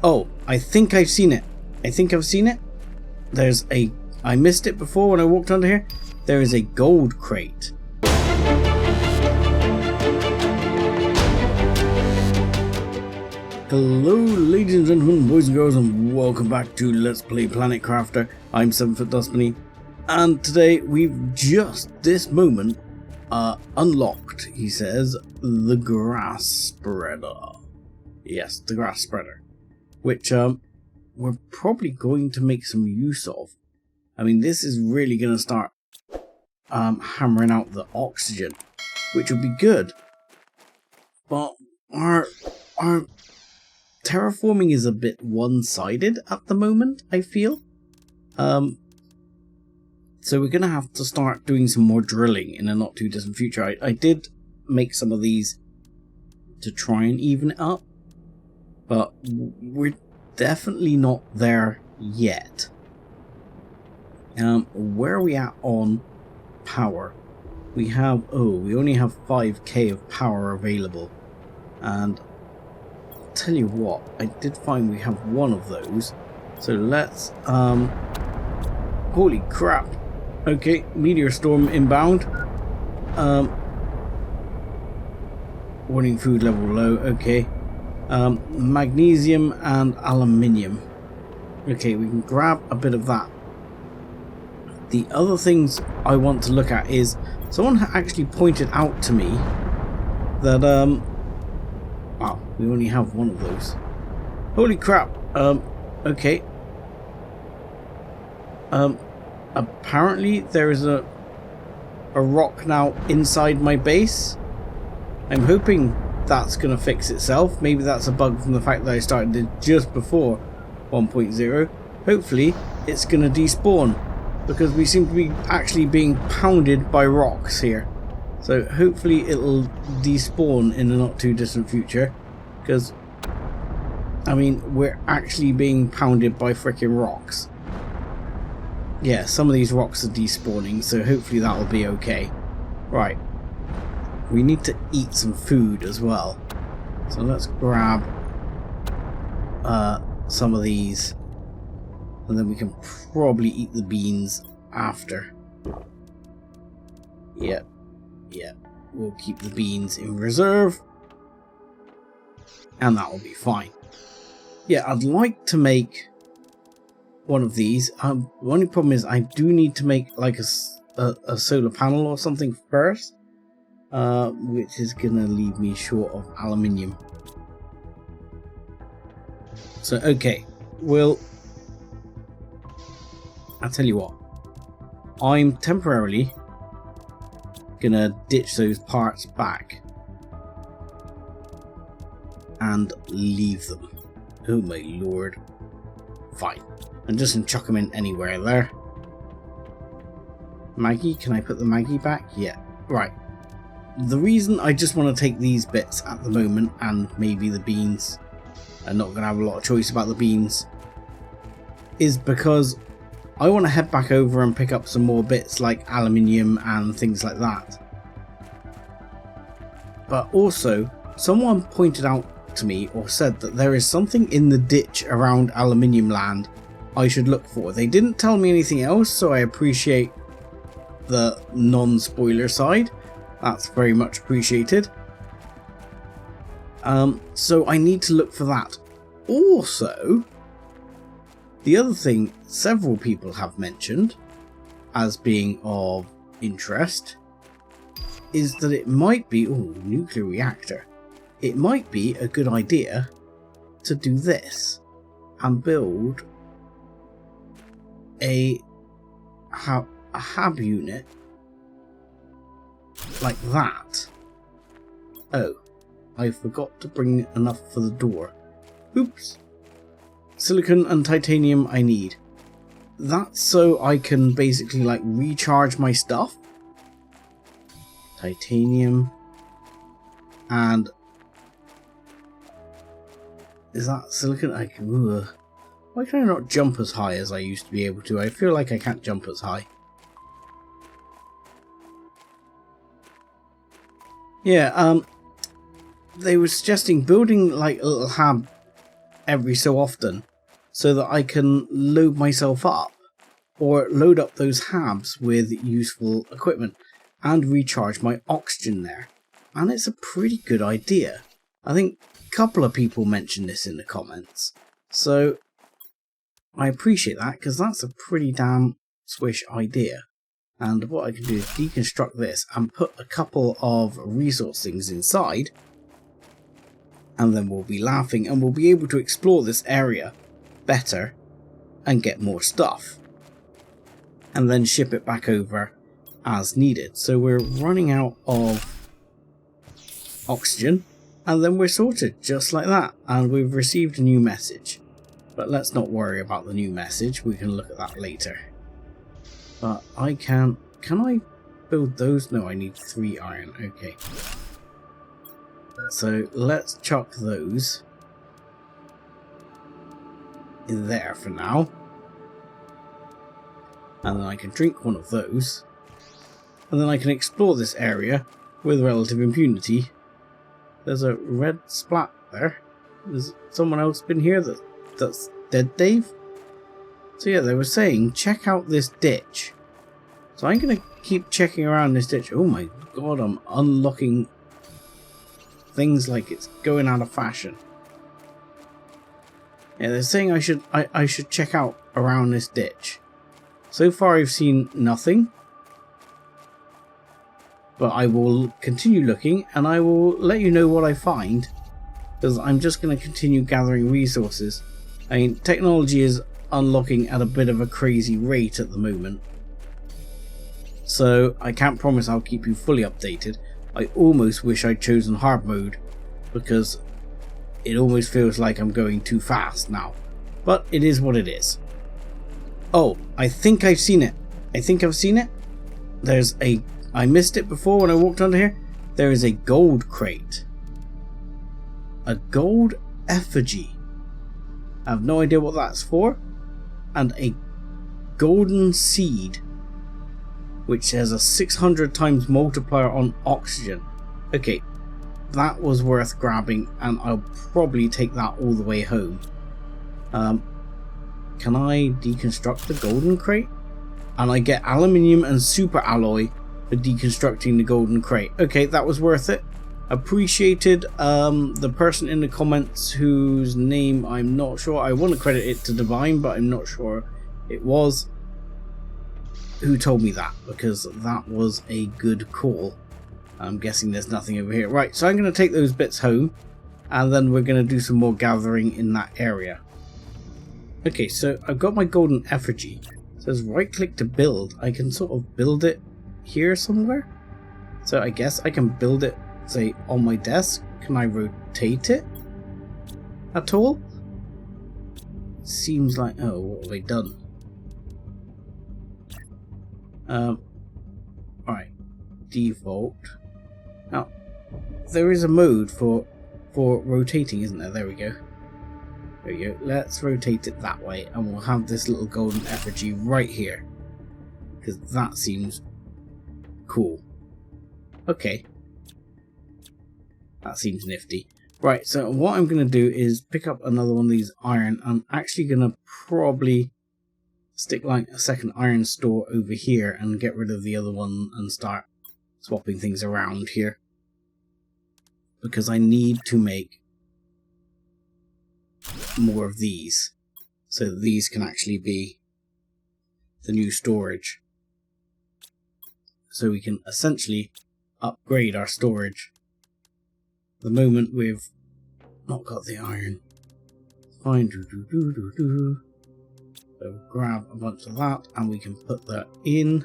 Oh, I think I've seen it. I missed it before when I walked under here. There is a gold crate. Hello ladies and gentlemen, boys and girls, and welcome back to Let's Play Planet Crafter. I'm 7foot Dustbunny, and today we've just this moment unlocked, he says, the grass spreader. Yes, the grass spreader, which we're probably going to make some use of. I mean, this is really going to start hammering out the oxygen, which will be good. But our terraforming is a bit one-sided at the moment, I feel. So we're going to have to start doing some more drilling in a not too distant future. I did make some of these to try and even it up, but we're definitely not there yet. Where are we at on power? We only have 5k of power available, and tell you what, I did find we have one of those, so let's holy crap. Okay, meteor storm inbound. Warning, food level low. Okay, magnesium and aluminium. Okay, we can grab a bit of that. The other things I want to look at is someone actually pointed out to me that wow, we only have one of those. Holy crap. Okay. Apparently there is a rock now inside my base. I'm hoping that's going to fix itself. Maybe that's a bug from the fact that I started it just before 1.0. Hopefully it's going to despawn, because we seem to be actually being pounded by rocks here. So hopefully it'll despawn in the not too distant future, because I mean, we're actually being pounded by freaking rocks. Yeah, some of these rocks are despawning, so hopefully that'll be okay. Right, we need to eat some food as well, so let's grab some of these, and then we can probably eat the beans after. Yep. Yeah, we'll keep the beans in reserve, and that will be fine. Yeah, I'd like to make one of these. The only problem is I do need to make like a solar panel or something first, which is gonna leave me short of aluminium. So okay, well, I'll tell you what, I'm temporarily gonna ditch those parts back and leave them. Oh my lord. Fine, I'm just gonna chuck them in anywhere there. Maggie, can I put the Maggie back? Yeah, right. The reason I just want to take these bits at the moment, and maybe the beans, I'm not gonna have a lot of choice about the beans, is because I want to head back over and pick up some more bits like aluminium and things like that. But also, someone pointed out to me, or said, that there is something in the ditch around aluminium land I should look for. They didn't tell me anything else, so I appreciate the non-spoiler side. That's very much appreciated. So I need to look for that. Also, the other thing several people have mentioned as being of interest is that it might be, nuclear reactor. It might be a good idea to do this and build a hab unit like that. Oh, I forgot to bring enough for the door. Oops. Silicon and titanium I need. That's so I can basically like recharge my stuff. Titanium. And is that silicon? Why can I not jump as high as I used to be able to? I feel like I can't jump as high. Yeah, they were suggesting building like a little hab every so often so that I can load myself up or load up those hubs with useful equipment and recharge my oxygen there. And it's a pretty good idea. I think a couple of people mentioned this in the comments. So I appreciate that, because that's a pretty damn swish idea. And what I can do is deconstruct this and put a couple of resource things inside. And then we'll be laughing and we'll be able to explore this area better and get more stuff. And then ship it back over as needed. So we're running out of oxygen and then we're sorted just like that. And we've received a new message. But let's not worry about the new message. We can look at that later. But I can I build those? No, I need 3 iron. Okay. So let's chuck those in there for now. And then I can drink one of those. And then I can explore this area with relative impunity. There's a red splat there. Has someone else been here that's dead, Dave? So yeah, they were saying check out this ditch. So I'm going to keep checking around this ditch. Oh my god, I'm unlocking things like it's going out of fashion. Yeah, they're saying I should check out around this ditch. So far I've seen nothing. But I will continue looking and I will let you know what I find. Because I'm just going to continue gathering resources. I mean, technology is unlocking at a bit of a crazy rate at the moment. So I can't promise I'll keep you fully updated. I almost wish I'd chosen hard mode, because it almost feels like I'm going too fast now. But it is what it is. Oh, I think I've seen it. There's a... I missed it before when I walked under here. There is a gold crate. A gold effigy. I have no idea what that's for. And a golden seed, which has a 600 times multiplier on oxygen. Okay, that was worth grabbing, and I'll probably take that all the way home. Can I deconstruct the golden crate? And I get aluminium and super alloy for deconstructing the golden crate. Okay, that was worth it. Appreciated the person in the comments whose name I'm not sure. I want to credit it to Divine, but I'm not sure it was who told me that, because that was a good call. I'm guessing there's nothing over here. Right, so I'm going to take those bits home, and then we're going to do some more gathering in that area. Okay, so I've got my golden effigy. It says right click to build. I can sort of build it here somewhere. So I guess I can build it, say, on my desk. Can I rotate it at all? Seems like... oh, what have I done? Alright, default. Now, there is a mode for rotating, isn't there? There we go. There we go. Let's rotate it that way, and we'll have this little golden effigy right here, because that seems cool. Okay. That seems nifty. Right, so what I'm going to do is pick up another one of these iron. I'm actually going to probably stick like a second iron store over here and get rid of the other one and start swapping things around here, because I need to make more of these so that these can actually be the new storage, so we can essentially upgrade our storage. At the moment we've not got the iron. Fine. So grab a bunch of that and we can put that in.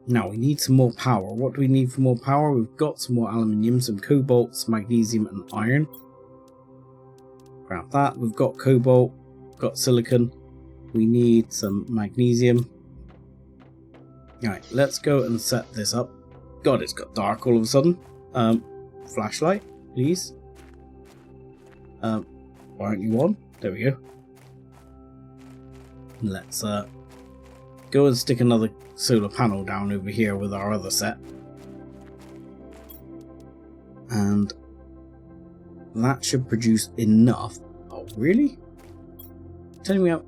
Now we need some more power. What do we need for more power? We've got some more aluminium, some cobalt, some magnesium and iron. Grab that. We've got cobalt, got silicon. We need some magnesium. Alright, let's go and set this up. God, it's got dark all of a sudden. Flashlight, please. Why aren't you on? There we go. Let's go and stick another solar panel down over here with our other set. And that should produce enough. Oh, really? Telling me I've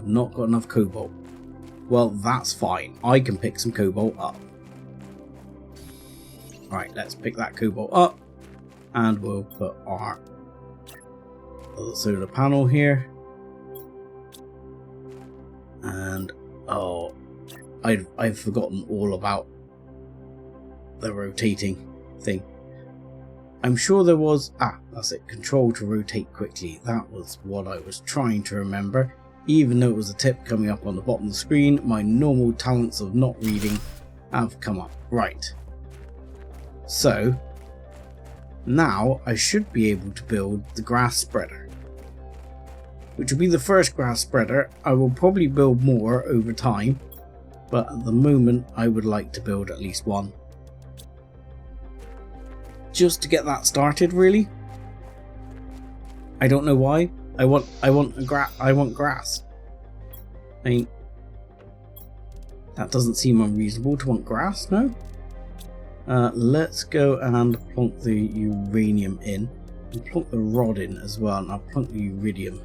not got enough cobalt. Well, that's fine. I can pick some cobalt up. Right, let's pick that cobalt up. And we'll put our other solar panel here. And, oh, I've forgotten all about the rotating thing. I'm sure there was, that's it, control to rotate quickly. That was what I was trying to remember. Even though it was a tip coming up on the bottom of the screen, my normal talents of not reading have come up. Right. So, now I should be able to build the grass spreader, which will be the first grass spreader. I will probably build more over time, but at the moment I would like to build at least one. Just to get that started, really. I don't know why. I want grass. I mean, that doesn't seem unreasonable to want grass, no? Let's go and plonk the uranium in, and plonk the rod in as well, and I'll plonk the iridium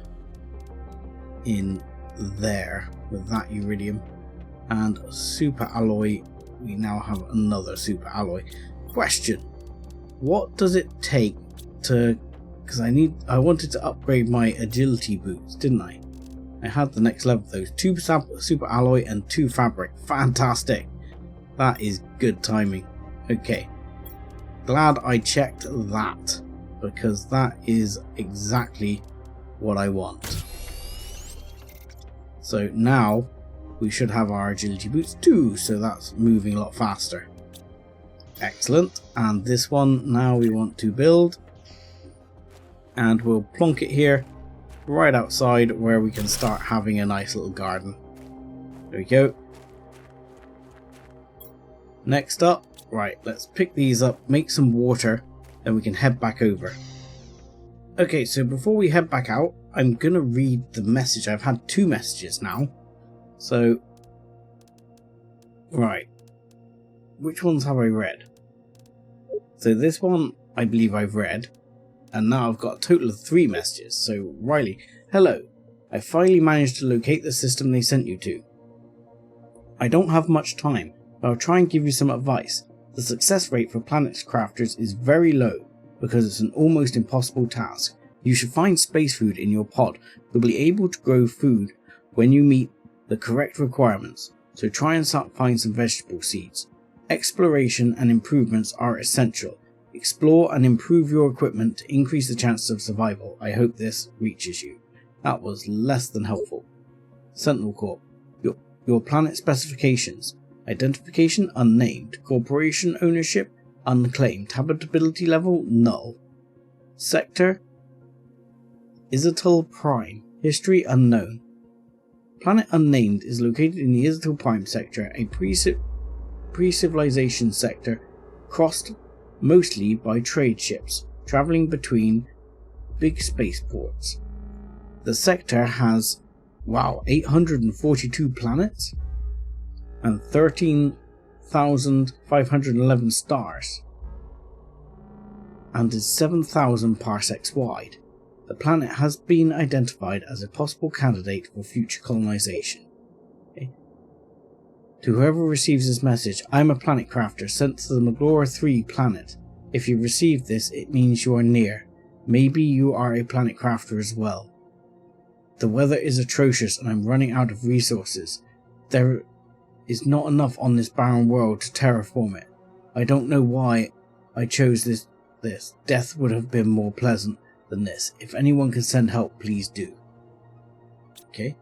in there with that iridium. And super alloy, we now have another super alloy. Question: what does it take to, because I wanted to upgrade my agility boots, didn't I? I had the next level of those. 2 super alloy and 2 fabric. Fantastic. That is good timing. Okay. Glad I checked that, because that is exactly what I want. So now we should have our agility boots too, so that's moving a lot faster. Excellent. And this one now we want to build, and we'll plonk it here right outside where we can start having a nice little garden. There we go. Next up, right, let's pick these up, make some water, then we can head back over. Okay, so before we head back out, I'm gonna read the message. I've had 2 messages now. So, right, which ones have I read? So this one I believe I've read, and now I've got a total of 3 messages. So, Riley, hello, I finally managed to locate the system they sent you to. I don't have much time, but I'll try and give you some advice. The success rate for planets crafters is very low because it's an almost impossible task. You should find space food in your pod. You'll be able to grow food when you meet the correct requirements, so try and find some vegetable seeds. Exploration and improvements are essential. Explore and improve your equipment to increase the chances of survival. I hope this reaches you. That was less than helpful. Sentinel Corp. Your planet specifications. Identification unnamed. Corporation ownership unclaimed. Habitability level null. Sector Izatul Prime. History unknown. Planet unnamed is located in the Izatul Prime sector, a pre-civilization sector crossed mostly by trade ships traveling between big spaceports. The sector has 842 planets and 13,511 stars, and is 7,000 parsecs wide. The planet has been identified as a possible candidate for future colonization. Okay. To whoever receives this message, I am a planet crafter sent to the Maglora 3 planet. If you receive this, it means you are near. Maybe you are a planet crafter as well. The weather is atrocious and I'm running out of resources. There is not enough on this barren world to terraform it. I don't know why I chose this. Death would have been more pleasant than this. If anyone can send help, please do. Okay.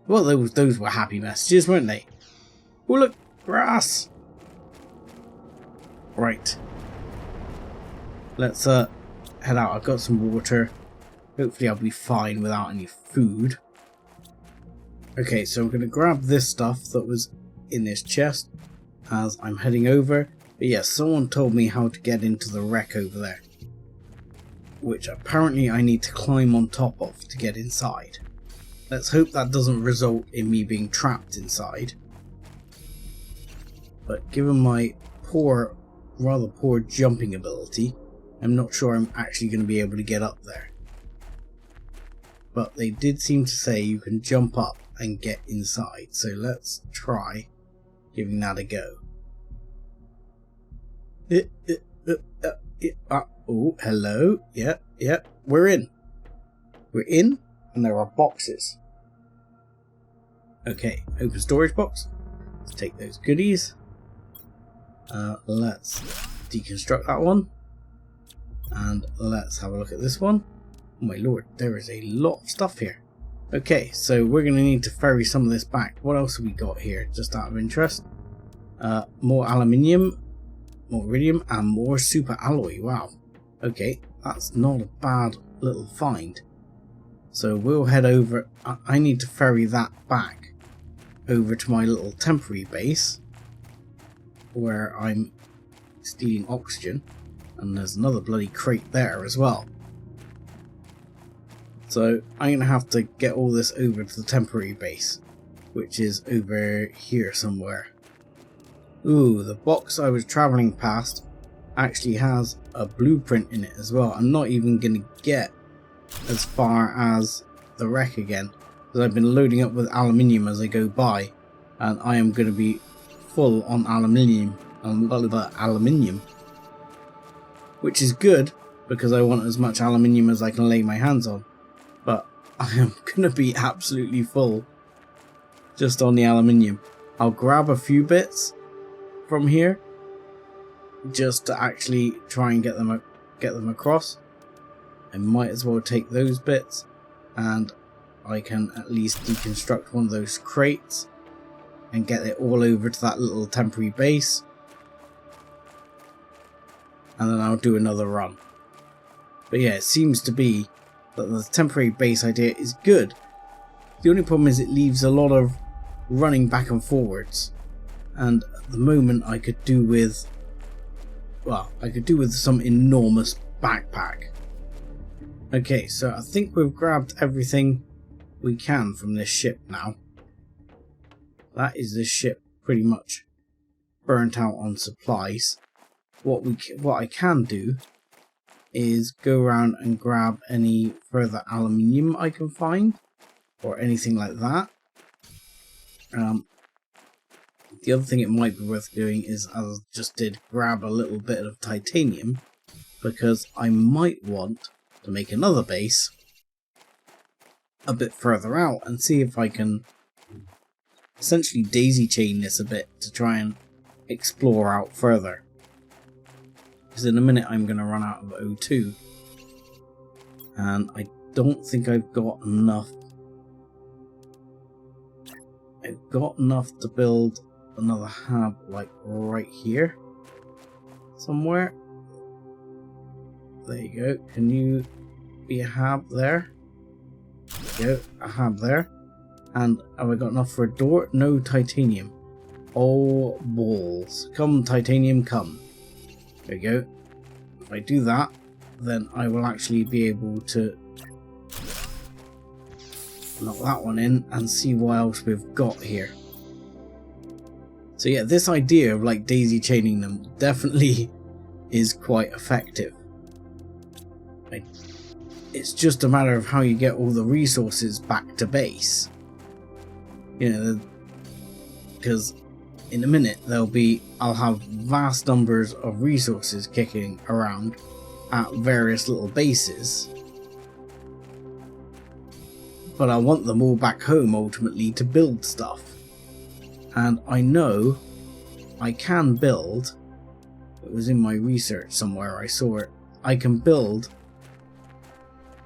Well, those were happy messages, weren't they? Oh look, grass! Right. Let's head out. I've got some water. Hopefully I'll be fine without any food. Okay, so I'm going to grab this stuff that was in this chest as I'm heading over. But yes, someone told me how to get into the wreck over there, which apparently I need to climb on top of to get inside. Let's hope that doesn't result in me being trapped inside. But given my rather poor jumping ability, I'm not sure I'm actually going to be able to get up there. But they did seem to say you can jump up and get inside. So let's try giving that a go. Oh, hello. Yeah. We're in. We're in, and there are boxes. Okay, open storage box. Let's take those goodies. Let's deconstruct that one. And let's have a look at this one. Oh my lord, there is a lot of stuff here. Okay, so we're going to need to ferry some of this back. What else have we got here, just out of interest? More aluminium, more iridium, and more super alloy. Wow. Okay, that's not a bad little find. So we'll head over. I need to ferry that back over to my little temporary base where I'm stealing oxygen. And there's another bloody crate there as well. So I'm going to have to get all this over to the temporary base, which is over here somewhere. Ooh, the box I was travelling past actually has a blueprint in it as well. I'm not even going to get as far as the wreck again, because I've been loading up with aluminium as I go by, and I am going to be full on aluminium, which is good because I want as much aluminium as I can lay my hands on. But I am going to be absolutely full just on the aluminium. I'll grab a few bits from here just to actually try and get them across. I might as well take those bits, and I can at least deconstruct one of those crates and get it all over to that little temporary base. And then I'll do another run. But yeah, it seems to be that the temporary base idea is good. The only problem is it leaves a lot of running back and forwards. And at the moment I could do with, well, I could do with some enormous backpack. Okay, so I think we've grabbed everything we can from this ship now. That is this ship pretty much burnt out on supplies. What I can do is go around and grab any further aluminium I can find, or anything like that. The other thing it might be worth doing is, as I just did, grab a little bit of titanium, because I might want to make another base a bit further out and see if I can essentially daisy chain this a bit to try and explore out further. Because in a minute I'm going to run out of O2, and I don't think I've got enough. I've got enough to build another hab like right here somewhere. There you go. Can you be a hab there? There you go, a hab there. And have I got enough for a door? No titanium. Oh balls. Come titanium, come. There you go. If I do that, then I will actually be able to knock that one in and see what else we've got here. So yeah, this idea of like daisy chaining them definitely is quite effective. It's just a matter of how you get all the resources back to base. You know, because in a minute I'll have vast numbers of resources kicking around at various little bases, but I want them all back home ultimately to build stuff. And I know I can build, it was in my research somewhere I saw it, I can build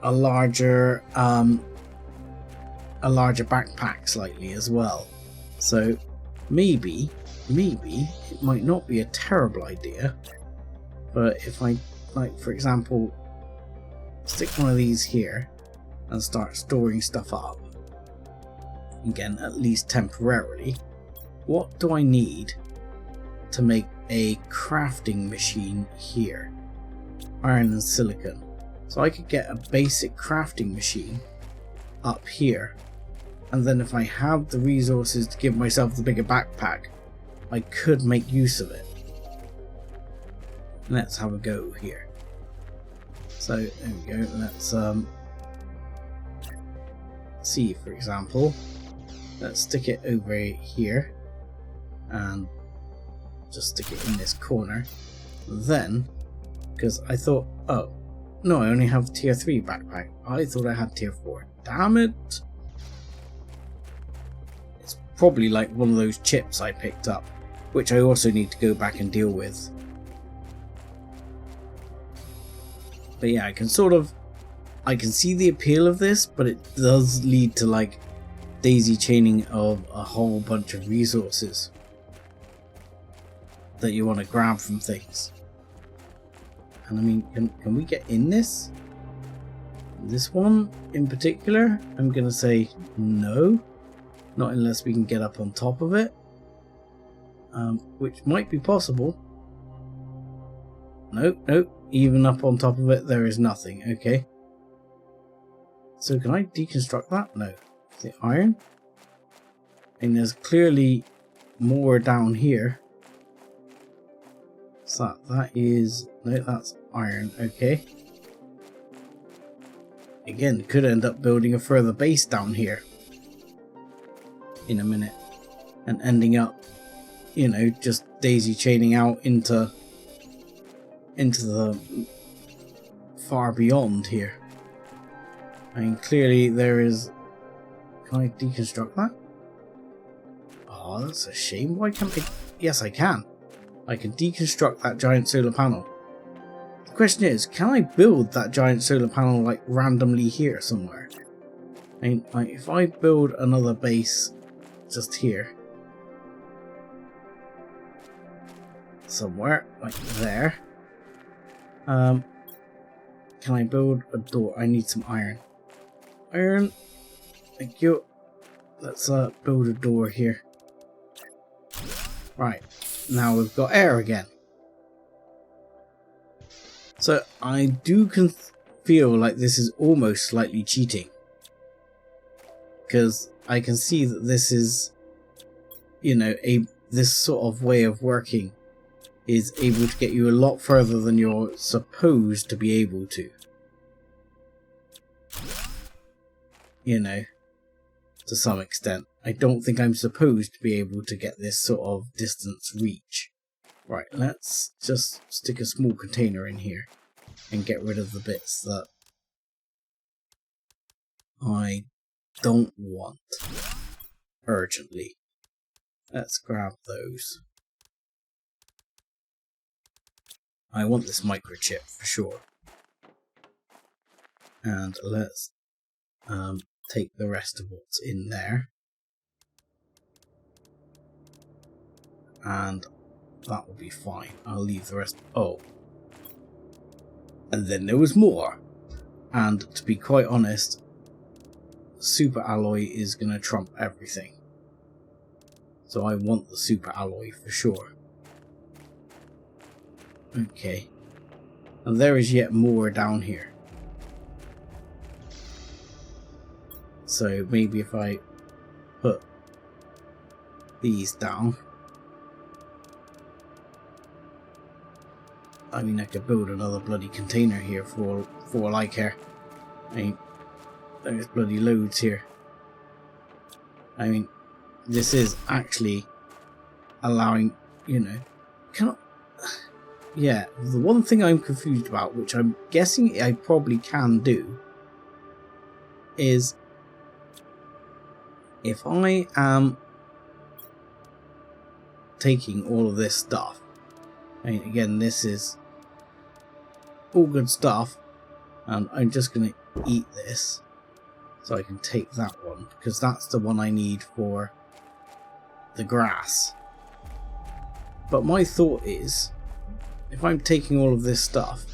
a larger backpack slightly as well. So maybe it might not be a terrible idea, but if I, like, for example, stick one of these here and start storing stuff up, again, at least temporarily, what do I need to make a crafting machine here? Iron and silicon. So I could get a basic crafting machine up here, and then if I have the resources to give myself the bigger backpack, I could make use of it. Let's have a go here. So there we go. Let's see, for example, let's stick it over here and just stick it in this corner. Then, because I thought, oh no, I only have tier 3 backpack. I thought I had tier 4. Damn it! It's probably like one of those chips I picked up, which I also need to go back and deal with. But yeah, I can see the appeal of this, but it does lead to like daisy chaining of a whole bunch of resources that you want to grab from things. And I mean, can we get in this? This one in particular, I'm gonna say no, not unless we can get up on top of it, which might be possible. Nope, even up on top of it there is nothing. Okay, so can I deconstruct that? No. The iron, and there's clearly more down here. So that is, no, that's iron. Okay, again, could end up building a further base down here in a minute and ending up, you know, just daisy chaining out into the far beyond here. I mean, clearly there is. Can I deconstruct that? Oh, that's a shame. Why can't I? Yes, I can. I can deconstruct that giant solar panel. The question is, can I build that giant solar panel like randomly here somewhere? I mean, like, if I build another base just here, somewhere like there, can I build a door? I need some iron. Iron. Thank you. Let's build a door here. Right, now we've got air again. So I do feel like this is almost slightly cheating, because I can see that this is, you know, this sort of way of working is able to get you a lot further than you're supposed to be able to. You know, to some extent. I don't think I'm supposed to be able to get this sort of distance reach. Right, let's just stick a small container in here and get rid of the bits that I don't want urgently. Let's grab those. I want this microchip for sure. And let's take the rest of what's in there. And that will be fine. I'll leave the rest. Oh. And then there was more. And to be quite honest, super alloy is going to trump everything. So I want the super alloy for sure. Okay. And there is yet more down here. So maybe if I put these down, I mean, I could build another bloody container here for all I care. I mean, there's bloody loads here. I mean, this is actually allowing, you know, yeah, the one thing I'm confused about, which I'm guessing I probably can do, is if I am taking all of this stuff, I mean, again, this is all good stuff, and I'm just going to eat this so I can take that one, because that's the one I need for the grass. But my thought is, if I'm taking all of this stuff,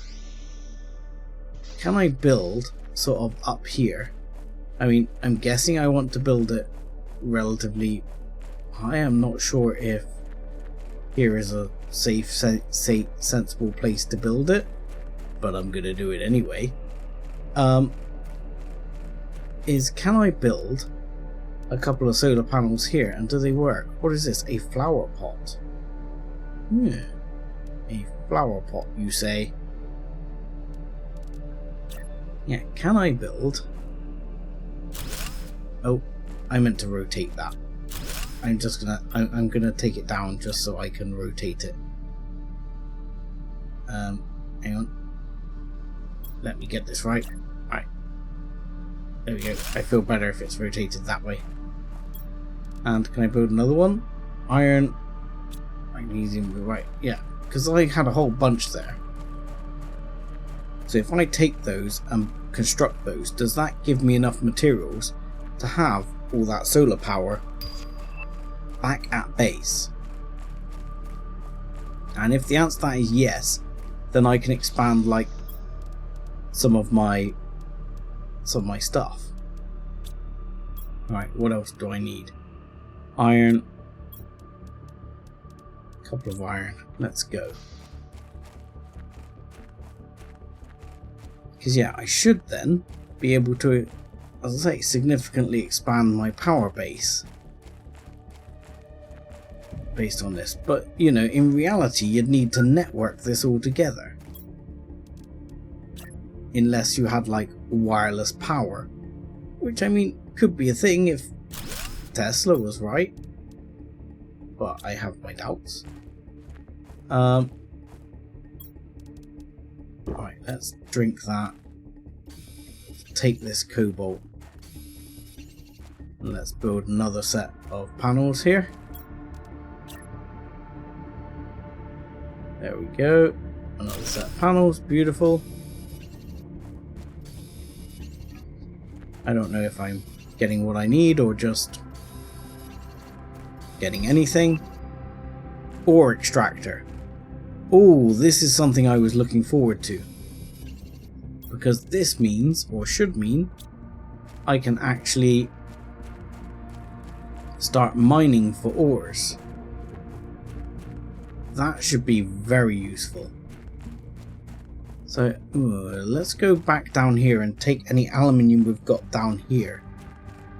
can I build sort of up here? I mean, I'm guessing I want to build it relatively high. I'm not sure if here is a safe, sensible place to build it, but I'm gonna do it anyway. Can I build a couple of solar panels here, and do they work? What is this? A flower pot? A flower pot, you say? Yeah, can I build? Oh, I meant to rotate that. I'm gonna take it down just so I can rotate it. Hang on. Let me get this right. Right. There we go. I feel better if it's rotated that way. And can I build another one? Iron, magnesium, right, yeah. Because I had a whole bunch there. So if I take those and construct those, does that give me enough materials to have all that solar power back at base? And if the answer to that is yes, then I can expand like some of my stuff. Right, what else do I need? Iron. A couple of iron. Let's go. Because yeah, I should then be able to, as I say, significantly expand my power base based on this. But, you know, in reality, you'd need to network this all together. Unless you had, like, wireless power. Which, I mean, could be a thing if Tesla was right. But I have my doubts. Right, let's drink that. Take this cobalt. And let's build another set of panels here. There we go. Another set of panels. Beautiful. I don't know if I'm getting what I need or just getting anything. Ore extractor. Oh, this is something I was looking forward to. Because this means, or should mean, I can actually start mining for ores. That should be very useful. So, let's go back down here and take any aluminium we've got down here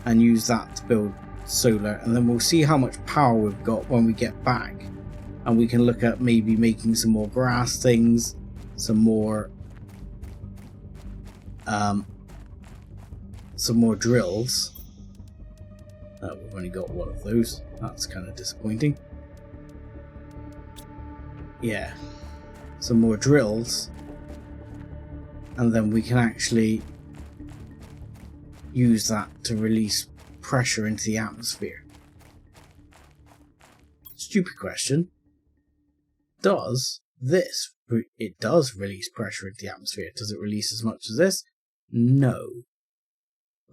and use that to build solar, and then we'll see how much power we've got when we get back. And we can look at maybe making some more grass things, some more drills. We've only got one of those. That's kind of disappointing. Yeah, some more drills, and then we can actually use that to release pressure into the atmosphere. Stupid question. Does this? It does release pressure into the atmosphere. Does it release as much as this? No.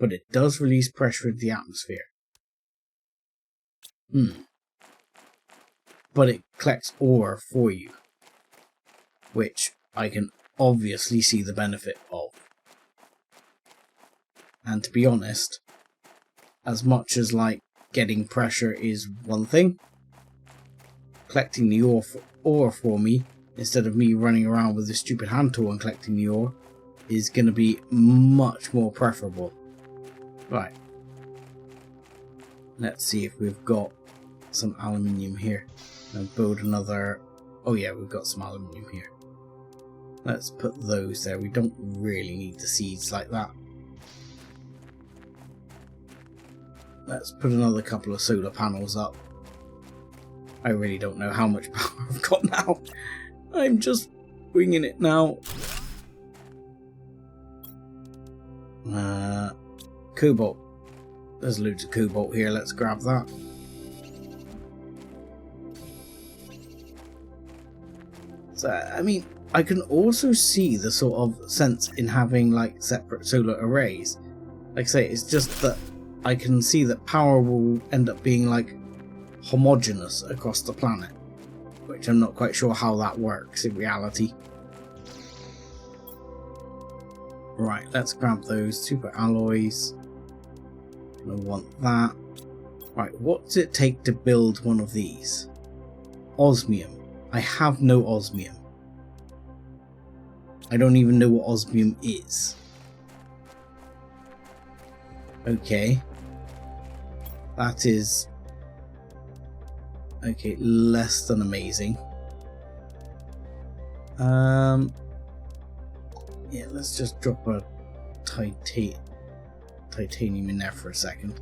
But it does release pressure into the atmosphere. But it collects ore for you, which I can obviously see the benefit of. And to be honest, as much as like getting pressure is one thing, collecting the ore for me, instead of me running around with a stupid hand tool and collecting the ore, is going to be much more preferable. Right. Let's see if we've got some aluminium here. And build another... Oh yeah, we've got some aluminium here. Let's put those there. We don't really need the seeds like that. Let's put another couple of solar panels up. I really don't know how much power I've got now. I'm just winging it now. Cobalt. There's loads of cobalt here. Let's grab that. So, I mean, I can also see the sort of sense in having like separate solar arrays. Like I say, it's just that I can see that power will end up being like homogeneous across the planet, which I'm not quite sure how that works in reality. Right, let's grab those super alloys. I want that. Right, what does it take to build one of these? Osmium. I have no osmium. I don't even know what osmium is. Okay. That is... okay, less than amazing. Yeah, let's just drop a titanium in there for a second.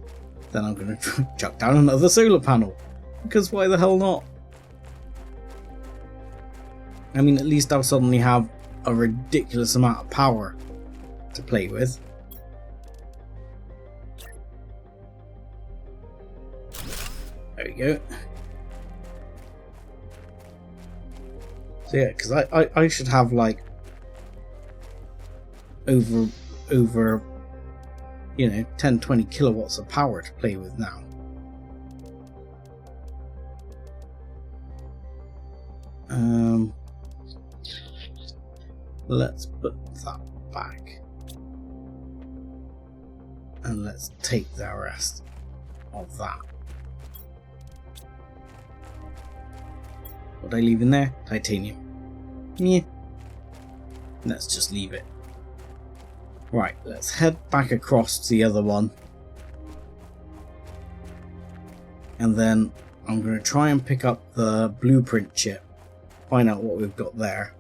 Then I'm going to chuck down another solar panel. Because why the hell not? I mean, at least I'll suddenly have a ridiculous amount of power to play with. There we go. So yeah, because I should have like over you know 10-20 kilowatts of power to play with now. Let's put that back and let's take the rest of that. What did I leave in there? Titanium. Yeah. Let's just leave it. Right, let's head back across to the other one. And then I'm going to try and pick up the blueprint chip. Find out what we've got there.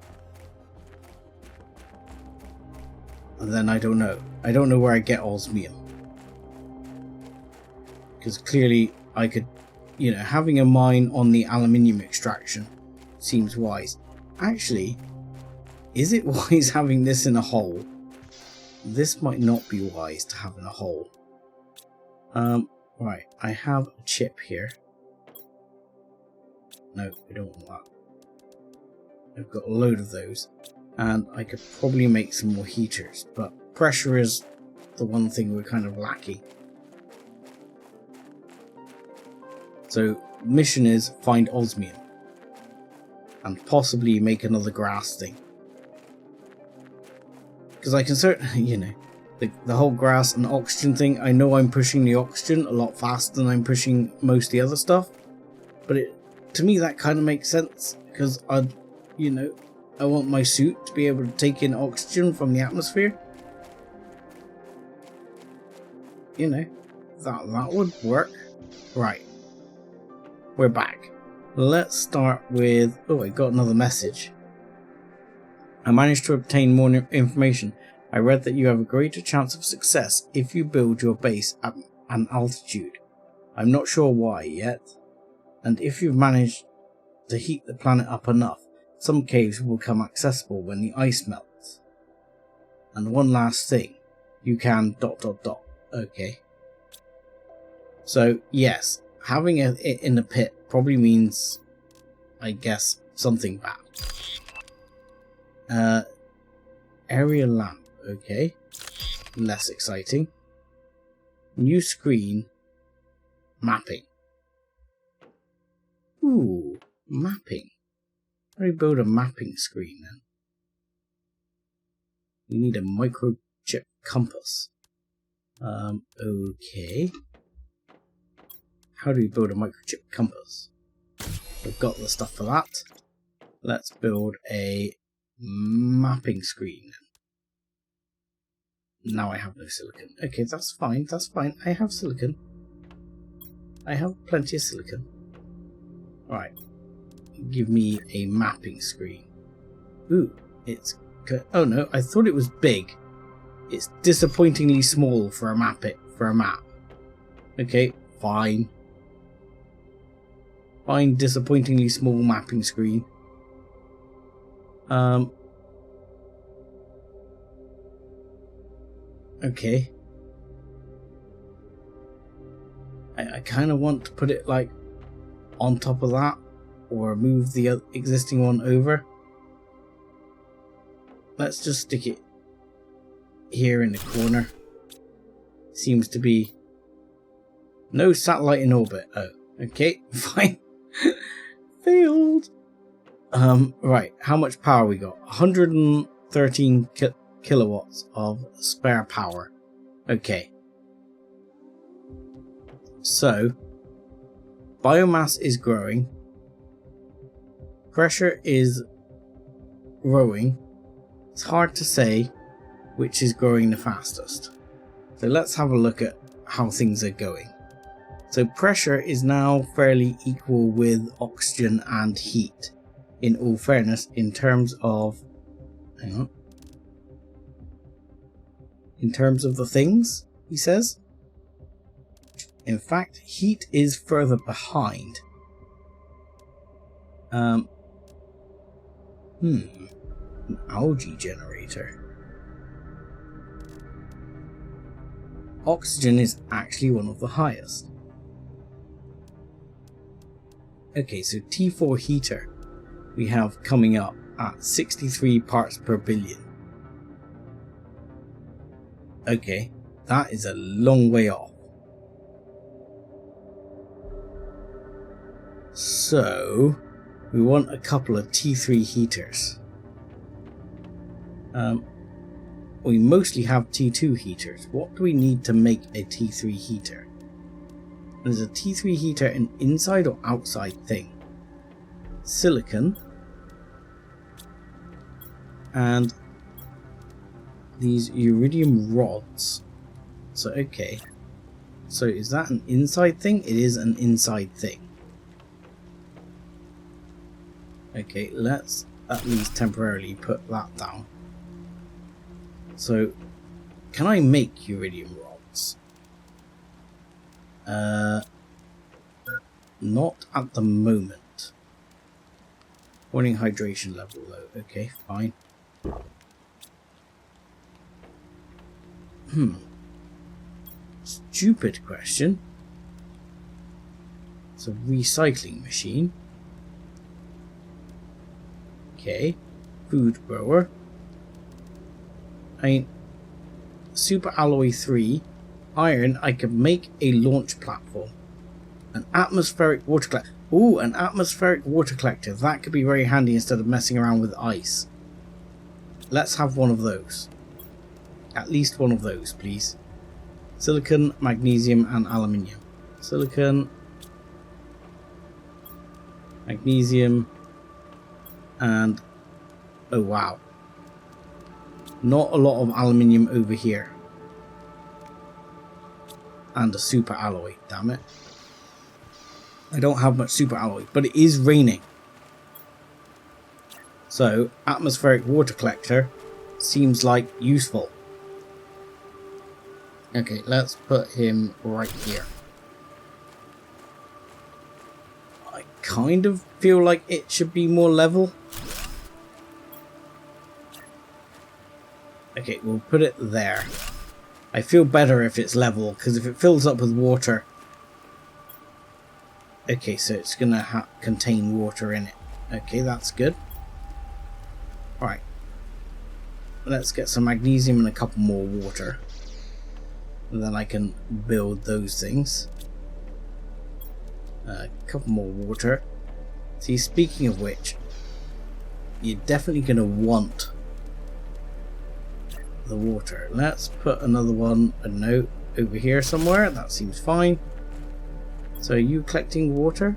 And then I don't know. I don't know where I get osmium. Because clearly I could, you know, having a mine on the aluminium extraction seems wise. Actually, is it wise having this in a hole? This might not be wise to have in a hole. Right, I have a chip here. No, we don't want that. I've got a load of those. And I could probably make some more heaters, but pressure is the one thing we're kind of lacking. So, mission is find osmium. And possibly make another grass thing. Because I can certainly, you know, the whole grass and oxygen thing, I know I'm pushing the oxygen a lot faster than I'm pushing most of the other stuff. But to me that kind of makes sense, because I'd, you know, I want my suit to be able to take in oxygen from the atmosphere. You know, that would work. Right. We're back. Let's start with... Oh, I got another message. I managed to obtain more information. I read that you have a greater chance of success if you build your base at an altitude. I'm not sure why yet. And if you've managed to heat the planet up enough, some caves will become accessible when the ice melts. And one last thing, you can ... Okay. So yes, having it in the pit probably means, I guess, something bad. Area lamp, okay. Less exciting. New screen. Mapping. Ooh, mapping. How do we build a mapping screen then? We need a microchip compass. Okay. How do we build a microchip compass? We've got the stuff for that. Let's build a mapping screen. Now I have no silicon. Okay, that's fine, that's fine. I have silicon. I have plenty of silicon. Right. Give me a mapping screen. Ooh, it's good. Oh no, I thought it was big. It's disappointingly small for a map. Okay, fine. Fine, disappointingly small mapping screen. Okay. I kind of want to put it like on top of that, or move the existing one over. Let's just stick it here in the corner. Seems to be no satellite in orbit. Oh, okay, fine. Failed. Right, how much power we got? 113 kilowatts of spare power. Okay. So, biomass is growing. Pressure is growing. It's hard to say which is growing the fastest. So let's have a look at how things are going. So pressure is now fairly equal with oxygen and heat, in all fairness, in terms of... Hang on. in terms of the things, he says. In fact, heat is further behind. An algae generator. Oxygen is actually one of the highest. Okay, so T4 heater we have coming up at 63 parts per billion. Okay, that is a long way off. So we want a couple of T3 heaters. We mostly have T2 heaters. What do we need to make a T3 heater? Is a T3 heater an inside or outside thing? Silicon. And these iridium rods. So, okay. So is that an inside thing? It is an inside thing. Okay, let's at least temporarily put that down. So, can I make iridium rods? Not at the moment. Warning hydration level low. Okay, fine. Stupid question. It's a recycling machine. Okay. Food grower. I mean, super alloy 3 iron. I could make a launch platform. An atmospheric water collector. Ooh, an atmospheric water collector. That could be very handy instead of messing around with ice. Let's have one of those. At least one of those, please. Silicon, magnesium, and aluminium. Silicon, magnesium, and oh wow. Not a lot of aluminium over here. And a super alloy, damn it. I don't have much super alloy, but it is raining. So, atmospheric water collector seems like useful. Okay, let's put him right here. I kind of feel like it should be more level. Okay, we'll put it there. I feel better if it's level, because if it fills up with water... Okay, so it's going to contain water in it. Okay, that's good. Alright. Let's get some magnesium and a couple more water. And then I can build those things. A couple more water. See, speaking of which, you're definitely going to want the water. Let's put another one, I don't know, over here somewhere. That seems fine. So are you collecting water?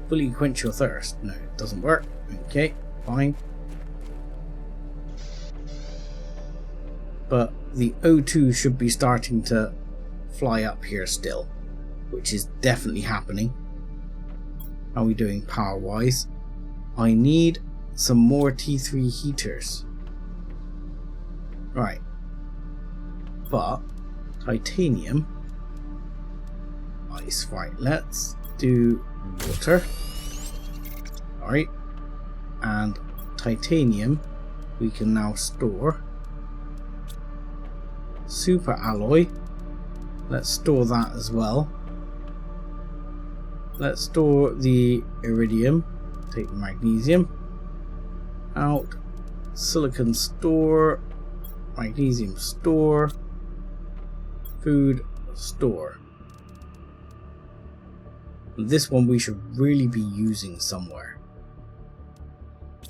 Fully quench your thirst. No, it doesn't work. Okay, fine. But the O2 should be starting to fly up here still, which is definitely happening. How are we doing power wise? I need some more T3 heaters. Right. But titanium, ice. Right, let's do water. Alright. And titanium we can now store. Super alloy, let's store that as well. Let's store the iridium. Take the magnesium out. Silicon store. Magnesium store. Food store. This one we should really be using somewhere.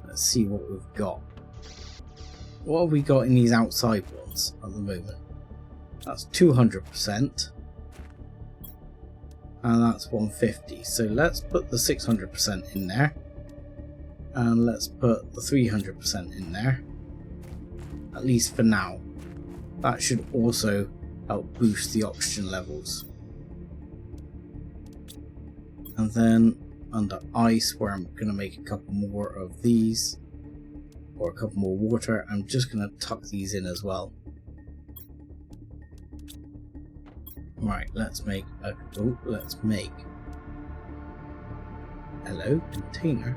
Let's see what we've got. What have we got in these outside ones at the moment? That's 200%. And that's 150. So let's put the 600% in there. And let's put the 300% in there. At least for now. That should also help boost the oxygen levels. And then under ice, where I'm going to make a couple more of these. or a couple more water. I'm just going to tuck these in as well. Right, let's make a... Oh, let's make... Hello, container.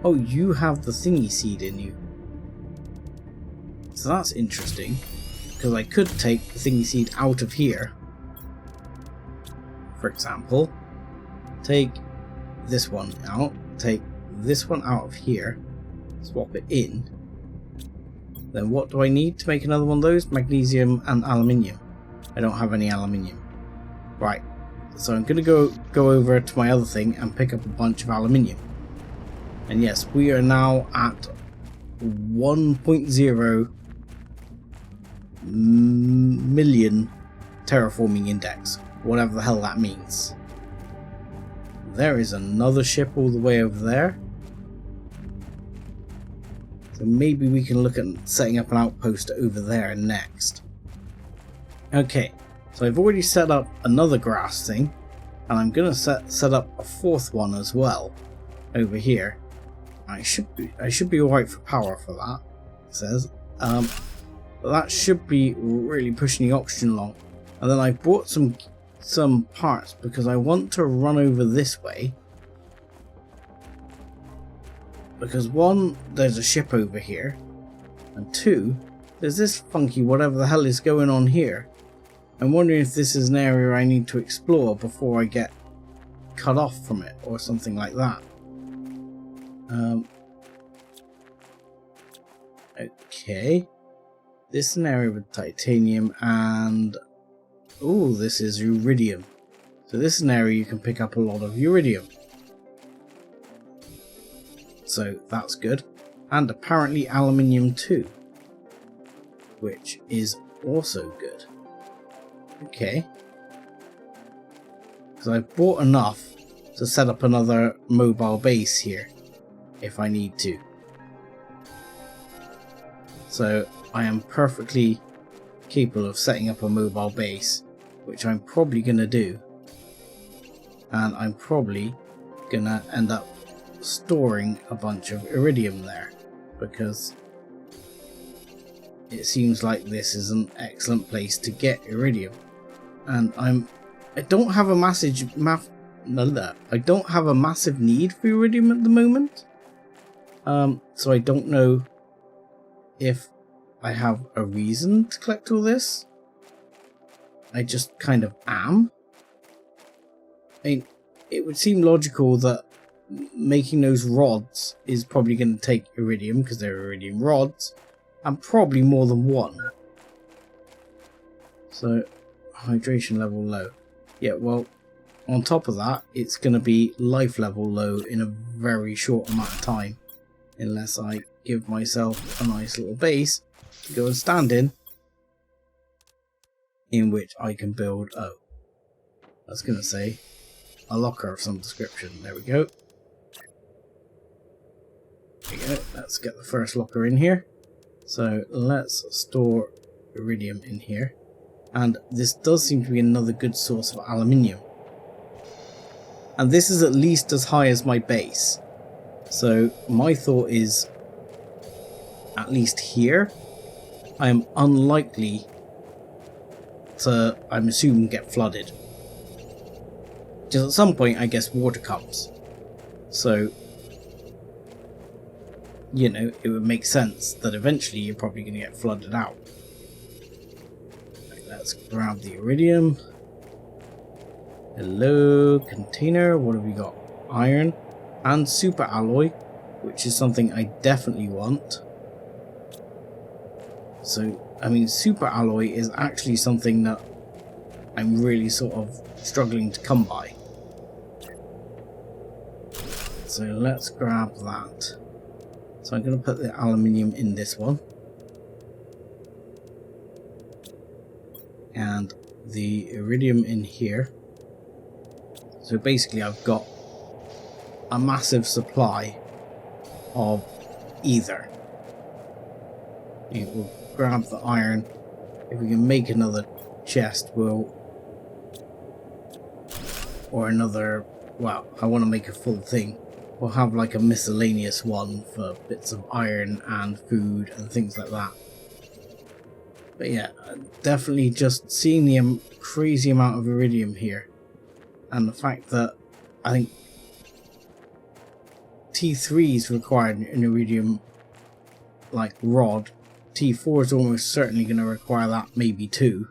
Oh, you have the thingy seed in you. So that's interesting. Because I could take the thingy seed out of here. For example. Take this one out. Take this one out of here. Swap it in. Then what do I need to make another one of those? Magnesium and aluminium. I don't have any aluminium. Right. So I'm going to go over to my other thing and pick up a bunch of aluminium. And yes, we are now at 1.0 million terraforming index. Whatever the hell that means. There is another ship all the way over there. So maybe we can look at setting up an outpost over there next. Okay, so I've already set up another grass thing, and I'm gonna set up a fourth one as well over here. I should be alright for power for that, it says. But that should be really pushing the oxygen along. And then I bought some parts because I want to run over this way. Because one, there's a ship over here, and two, there's this funky whatever the hell is going on here. I'm wondering if this is an area I need to explore before I get cut off from it or something like that. Okay, this is an area with titanium and oh, this is iridium. So this is an area you can pick up a lot of iridium. So that's good. And apparently aluminium too, which is also good. Okay. Because I've bought enough to set up another mobile base here if I need to. So I am perfectly capable of setting up a mobile base, which I'm probably going to do. And I'm probably going to end up storing a bunch of iridium there, because it seems like this is an excellent place to get iridium. And I don't have a massive need for iridium at the moment. So I don't know if I have a reason to collect all this. I just kind of am. I mean, it would seem logical that making those rods is probably going to take iridium because they're iridium rods, and probably more than one. So hydration level low. Yeah, well, on top of that, it's going to be life level low in a very short amount of time, unless I give myself a nice little base to go and stand in which I can build, oh, I was going to say a locker of some description. There we go. There we go. Let's get the first locker in here. So let's store iridium in here. And this does seem to be another good source of aluminium. And this is at least as high as my base. So my thought is, at least here, I am unlikely to, I'm assuming, get flooded. Just at some point, I guess water comes. So, you know, it would make sense that eventually you're probably going to get flooded out. Right, let's grab the iridium. Hello, container. What have we got? Iron and super alloy, which is something I definitely want. So, I mean, super alloy is actually something that I'm really sort of struggling to come by. So let's grab that. So I'm going to put the aluminium in this one. And the iridium in here. So basically I've got a massive supply of either. We'll grab the iron. If we can make another chest, we'll... Or another... Well, I want to make a full thing. we'll have like a miscellaneous one for bits of iron and food and things like that. But yeah, definitely just seeing the crazy amount of iridium here, and the fact that I think T3 is required an iridium like rod. T4 is almost certainly going to require that, maybe too.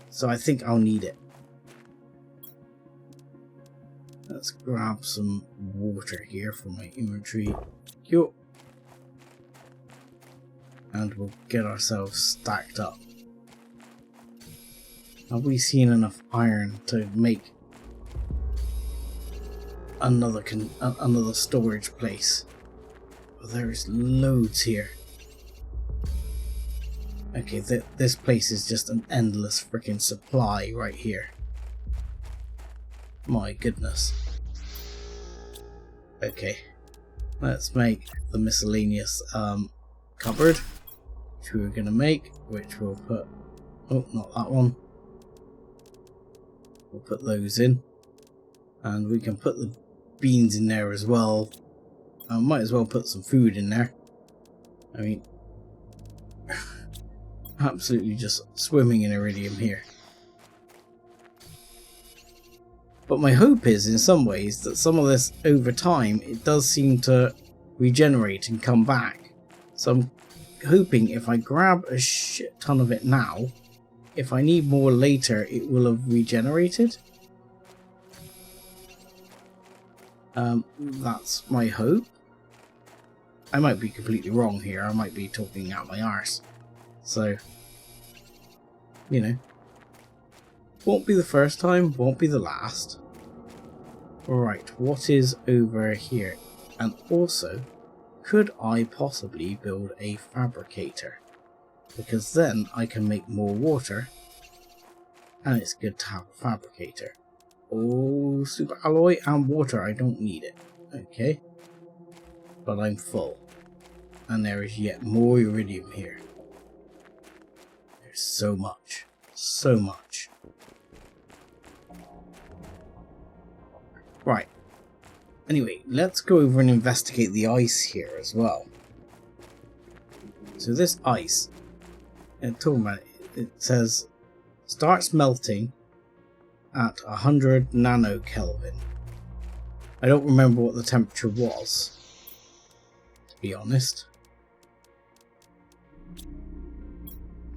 So I think I'll need it. Let's grab some water here from my inventory. Yo. And we'll get ourselves stacked up. Have we seen enough iron to make another storage place? Oh, there's loads here. Okay, this place is just an endless freaking supply right here. My goodness. Okay, let's make the miscellaneous cupboard, which we were going to make, which we'll put, oh, not that one. We'll put those in, and we can put the beans in there as well. I might as well put some food in there. I mean, absolutely just swimming in iridium here. But my hope is, in some ways, that some of this, over time, it does seem to regenerate and come back. So I'm hoping if I grab a shit ton of it now, if I need more later, it will have regenerated. That's my hope. I might be completely wrong here. I might be talking out my arse. So, you know. Won't be the first time, won't be the last. Right, what is over here? And also, could I possibly build a fabricator? Because then I can make more water, and it's good to have a fabricator. Oh, super alloy and water, I don't need it. Okay. But I'm full. And there is yet more iridium here. There's so much. So much. Right. Anyway, let's go over and investigate the ice here as well. So this ice, talking about it says starts melting at 100 nanokelvin. I don't remember what the temperature was, to be honest.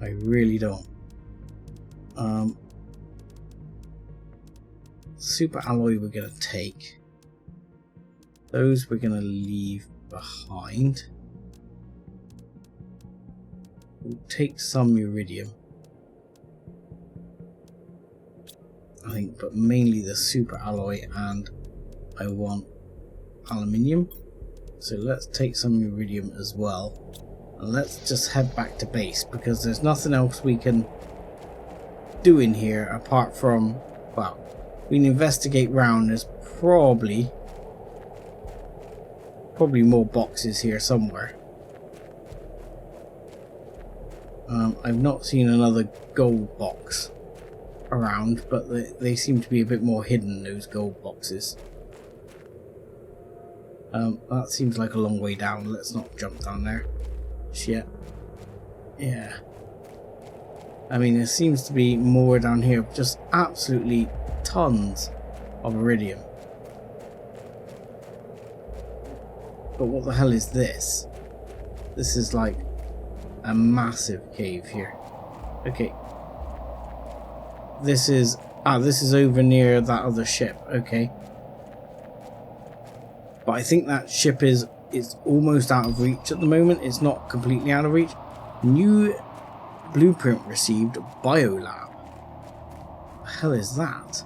I really don't. Super alloy we're going to take. Those we're going to leave behind. We'll take some iridium, I think, but mainly the super alloy, and I want aluminium. So let's take some iridium as well. And let's just head back to base, because there's nothing else we can do in here apart from, well, we can investigate round. There's probably more boxes here somewhere. I've not seen another gold box around, but they seem to be a bit more hidden, those gold boxes. That seems like a long way down. Let's not jump down there. Shit. Yeah. I mean, there seems to be more down here. Just absolutely tons of iridium. But what the hell is this? This is like a massive cave here. Okay. This is over near that other ship. Okay. But I think that ship is almost out of reach at the moment. It's not completely out of reach. New blueprint received, biolab. What the hell is that?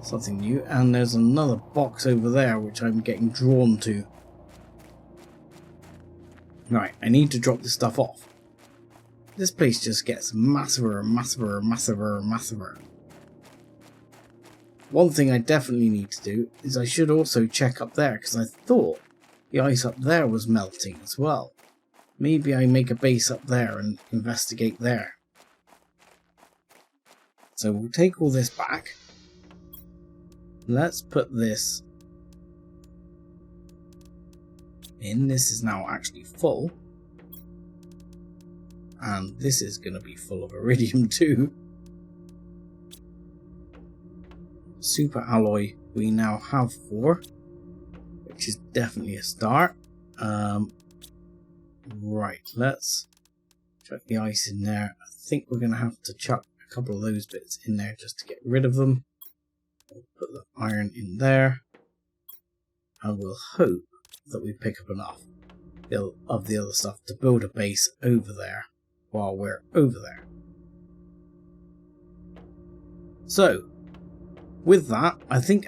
Something new. And there's another box over there which I'm getting drawn to. Right, I need to drop this stuff off. This place just gets massiver and massiver and massiver and massiver. One thing I definitely need to do is I should also check up there, because I thought the ice up there was melting as well. Maybe I make a base up there and investigate there. So we'll take all this back. Let's put this in. This is now actually full. And this is going to be full of iridium too. Super alloy we now have 4, which is definitely a start. Right, let's chuck the ice in there. I think we're going to have to chuck a couple of those bits in there just to get rid of them. We'll put the iron in there, and we'll hope that we pick up enough of the other stuff to build a base over there while we're over there. So with that, I think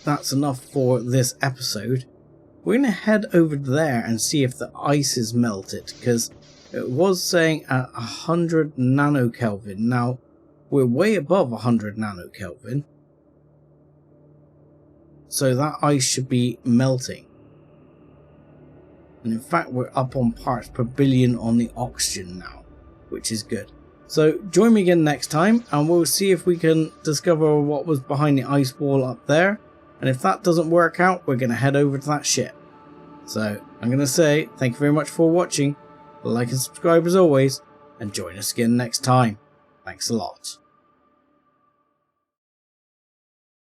that's enough for this episode. We're going to head over there and see if the ice is melted, because it was saying at 100 nanokelvin. Now, we're way above 100 nanokelvin, so that ice should be melting. And in fact, we're up on parts per billion on the oxygen now, which is good. So join me again next time, and we'll see if we can discover what was behind the ice wall up there. And if that doesn't work out, we're going to head over to that ship. So I'm going to say thank you very much for watching. Like and subscribe as always, and join us again next time. Thanks a lot.